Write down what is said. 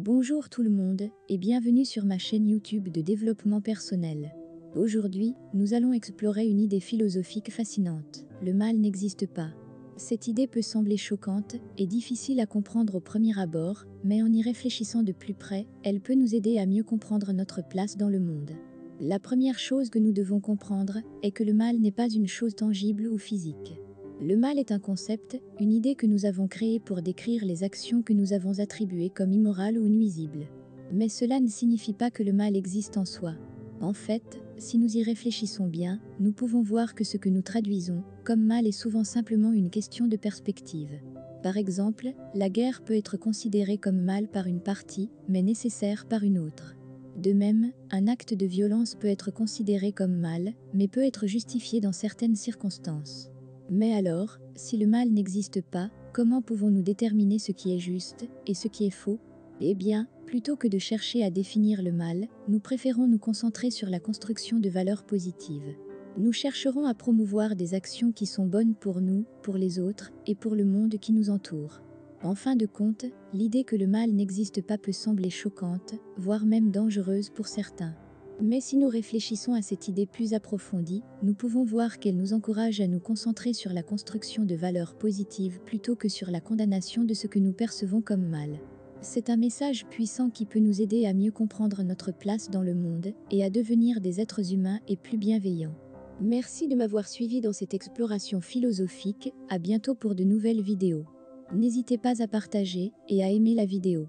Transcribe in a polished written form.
Bonjour tout le monde et bienvenue sur ma chaîne YouTube de développement personnel. Aujourd'hui, nous allons explorer une idée philosophique fascinante. Le mal n'existe pas. Cette idée peut sembler choquante et difficile à comprendre au premier abord, mais en y réfléchissant de plus près, elle peut nous aider à mieux comprendre notre place dans le monde. La première chose que nous devons comprendre est que le mal n'est pas une chose tangible ou physique. Le mal est un concept, une idée que nous avons créée pour décrire les actions que nous avons attribuées comme immorales ou nuisibles. Mais cela ne signifie pas que le mal existe en soi. En fait, si nous y réfléchissons bien, nous pouvons voir que ce que nous traduisons comme mal est souvent simplement une question de perspective. Par exemple, la guerre peut être considérée comme mal par une partie, mais nécessaire par une autre. De même, un acte de violence peut être considéré comme mal, mais peut être justifié dans certaines circonstances. Mais alors, si le mal n'existe pas, comment pouvons-nous déterminer ce qui est juste et ce qui est faux? Eh bien, plutôt que de chercher à définir le mal, nous préférons nous concentrer sur la construction de valeurs positives. Nous chercherons à promouvoir des actions qui sont bonnes pour nous, pour les autres et pour le monde qui nous entoure. En fin de compte, l'idée que le mal n'existe pas peut sembler choquante, voire même dangereuse pour certains. Mais si nous réfléchissons à cette idée plus approfondie, nous pouvons voir qu'elle nous encourage à nous concentrer sur la construction de valeurs positives plutôt que sur la condamnation de ce que nous percevons comme mal. C'est un message puissant qui peut nous aider à mieux comprendre notre place dans le monde et à devenir des êtres humains et plus bienveillants. Merci de m'avoir suivi dans cette exploration philosophique, à bientôt pour de nouvelles vidéos. N'hésitez pas à partager et à aimer la vidéo.